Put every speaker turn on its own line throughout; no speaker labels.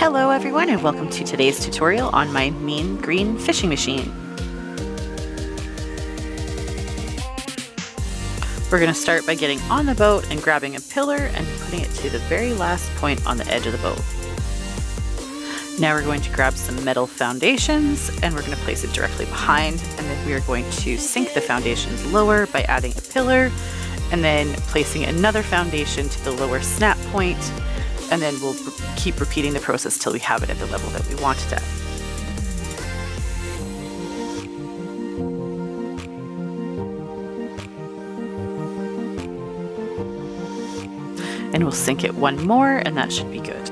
Hello everyone and welcome to today's tutorial on my Mean Green fishing machine. We're going to start by getting on the boat and grabbing a pillar and putting it to the very last point on the edge of the boat. Now we're going to grab some metal foundations and we're going to place it directly behind, and then we are going to sink the foundations lower by adding a pillar and then placing another foundation to the lower snap point, and then we'll keep repeating the process till we have it at the level that we want it at. And we'll sink it one more and that should be good.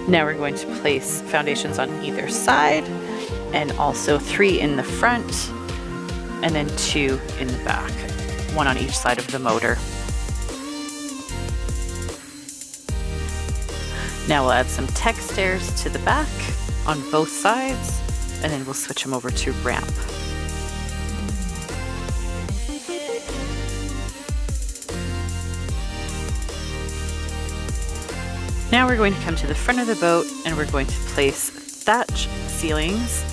Now we're going to place foundations on either side, and also 3 in the front and then 2 in the back, 1 on each side of the motor. Now we'll add some tech stairs to the back on both sides, and then we'll switch them over to ramp. Now we're going to come to the front of the boat and we're going to place thatch ceilings,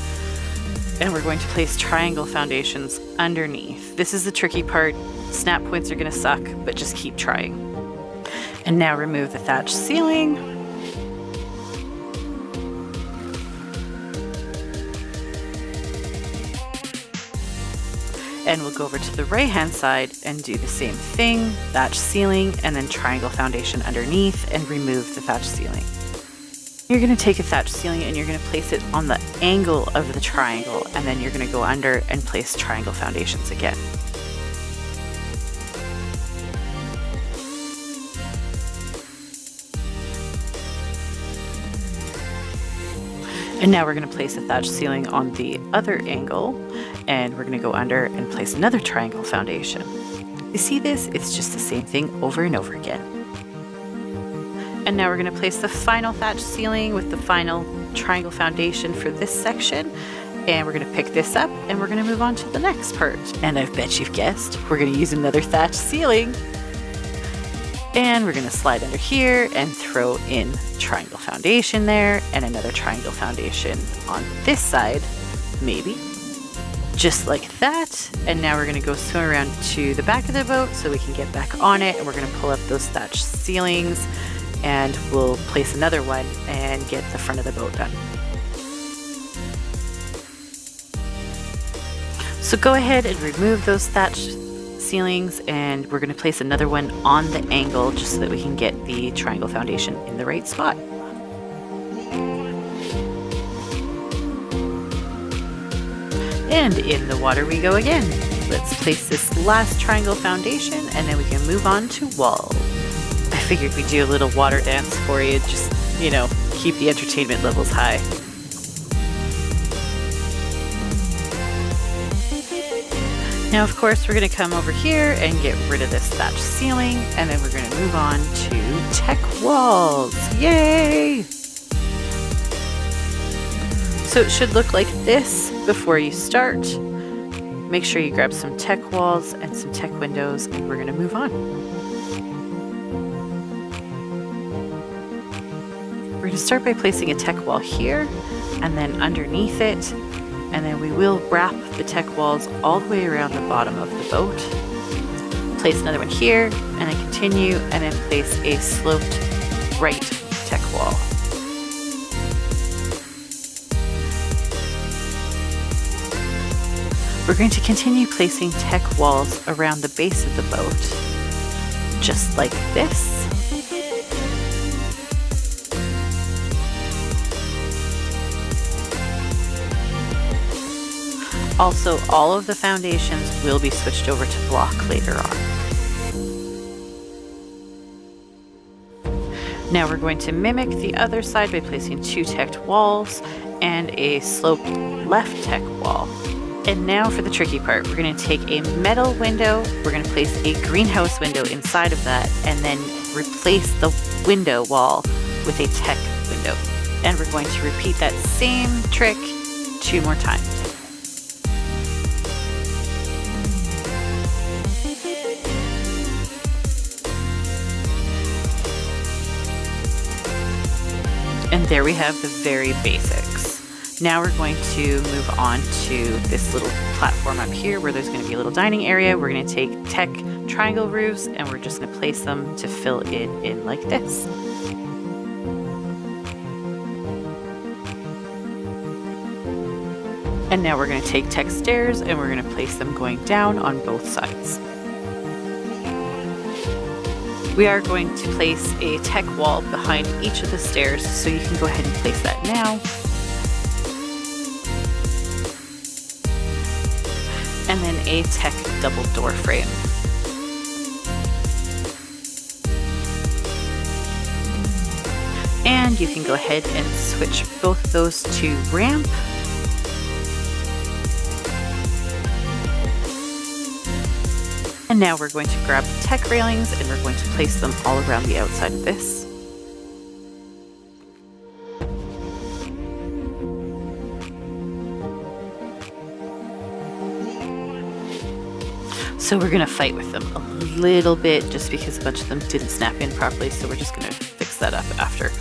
and we're going to place triangle foundations underneath. This is the tricky part. Snap points are going to suck, but just keep trying. And now remove the thatch ceiling. And we'll go over to the right hand side and do the same thing, thatch ceiling and then triangle foundation underneath, and remove the thatch ceiling. You're going to take a thatch ceiling and you're going to place it on the angle of the triangle, and then you're going to go under and place triangle foundations again. And now we're going to place a thatch ceiling on the other angle, and we're going to go under and place another triangle foundation. You see this? It's just the same thing over and over again. And now we're going to place the final thatch ceiling with the final triangle foundation for this section, and we're going to pick this up and we're going to move on to the next part. And I bet you've guessed, we're going to use another thatch ceiling. And we're going to slide under here and throw in triangle foundation there, and another triangle foundation on this side, maybe. Just like that. And now we're going to go swim around to the back of the boat so we can get back on it, and we're going to pull up those thatch ceilings and we'll place another one and get the front of the boat done. So go ahead and remove those thatch ceilings, and we're going to place another one on the angle just so that we can get the triangle foundation in the right spot. And in the water we go again. Let's place this last triangle foundation and then we can move on to walls. I figured we'd do a little water dance for you, just, you know, keep the entertainment levels high. Now, of course, we're going to come over here and get rid of this thatch ceiling, and then we're going to move on to tech walls. Yay! So it should look like this before you start. Make sure you grab some tech walls and some tech windows, and we're going to move on. We're going to start by placing a tech wall here and then underneath it. And then we will wrap the tech walls all the way around the bottom of the boat. Place another one here, and then continue, and then place a sloped right tech wall. We're going to continue placing tech walls around the base of the boat, just like this. Also, all of the foundations will be switched over to block later on. Now we're going to mimic the other side by placing 2 teched walls and a sloped left tech wall. And now for the tricky part, we're going to take a metal window, we're going to place a greenhouse window inside of that, and then replace the window wall with a tech window. And we're going to repeat that same trick 2 more times. There we have the very basics. Now we're going to move on to this little platform up here where there's going to be a little dining area. We're going to take tech triangle roofs and we're just going to place them to fill it in like this. And now we're going to take tech stairs and we're going to place them going down on both sides. We are going to place a tech wall behind each of the stairs, so you can go ahead and place that now. And then a tech double door frame. And you can go ahead and switch both of those to ramp. And now we're going to grab the tech railings and we're going to place them all around the outside of this. So we're going to fight with them a little bit just because a bunch of them didn't snap in properly, so we're just going to fix that up after.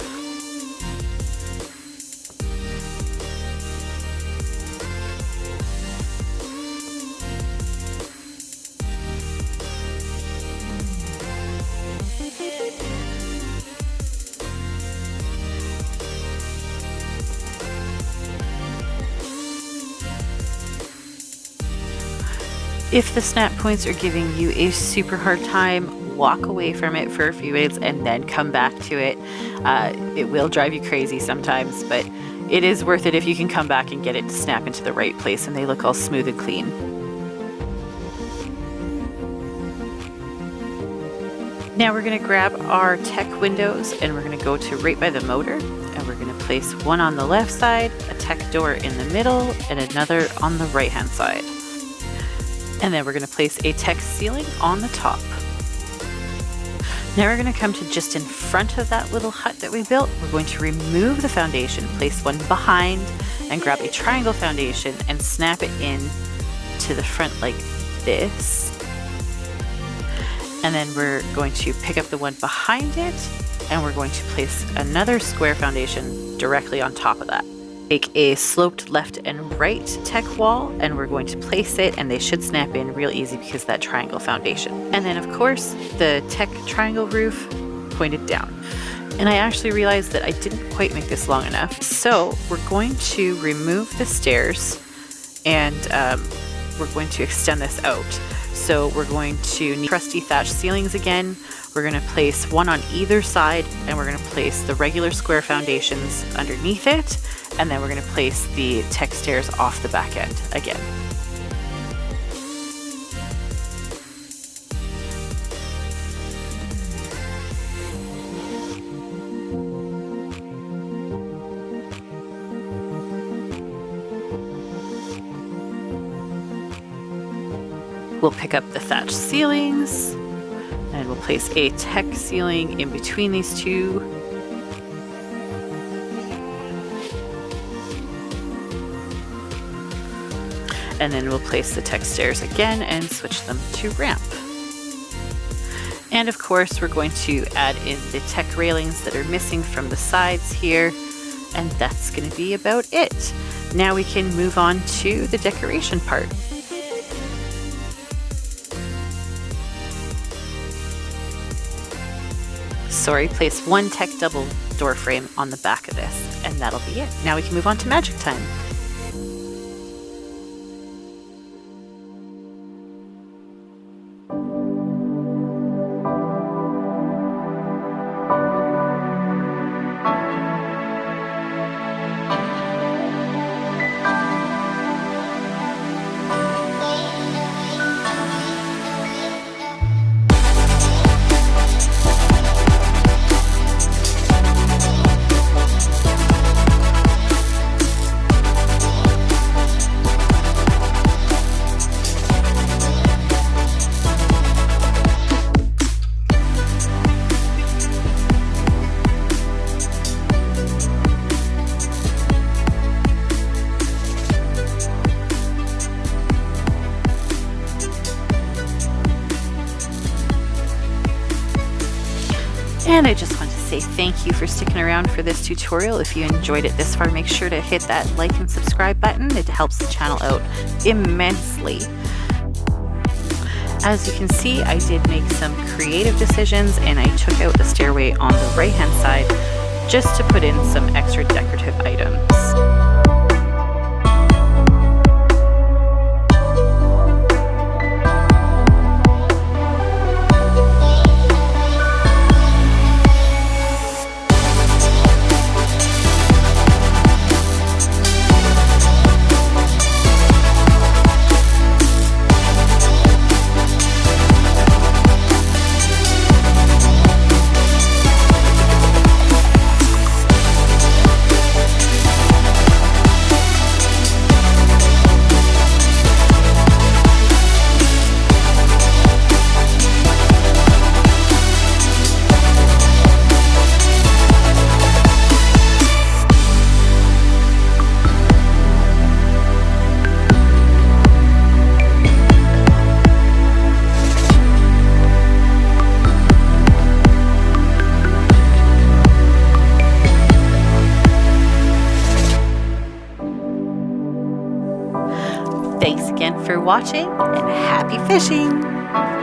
If the snap points are giving you a super hard time, walk away from it for a few minutes and then come back to it. It will drive you crazy sometimes, but it is worth it if you can come back and get it to snap into the right place and they look all smooth and clean. Now we're going to grab our tech windows and we're going to go to right by the motor and we're going to place one on the left side, a tech door in the middle, and another on the right hand side. And then we're going to place a tech ceiling on the top. Now we're going to come to just in front of that little hut that we built. We're going to remove the foundation, place one behind, and grab a triangle foundation and snap it in to the front like this. And then we're going to pick up the one behind it, and we're going to place another square foundation directly on top of that. Take a sloped left and right tech wall and we're going to place it, and they should snap in real easy because of that triangle foundation. And then of course the tech triangle roof pointed down. And I actually realized that I didn't quite make this long enough. So we're going to remove the stairs and we're going to extend this out. So we're going to need trusty thatch ceilings again. We're going to place one on either side and we're going to place the regular square foundations underneath it. And then we're going to place the tech stairs off the back end again. We'll pick up the thatch ceilings and we'll place a tech ceiling in between these two. And then we'll place the tech stairs again and switch them to ramp. And of course, we're going to add in the tech railings that are missing from the sides here. And that's going to be about it. Now we can move on to the decoration part. Sorry, place one tech double door frame on the back of this, and that'll be it. Now we can move on to magic time. And I just want to say thank you for sticking around for this tutorial. If you enjoyed it this far, make sure to hit that like and subscribe button. It helps the channel out immensely. As you can see, I did make some creative decisions and I took out the stairway on the right hand side just to put in some extra decorative items. Thanks again for watching and happy fishing!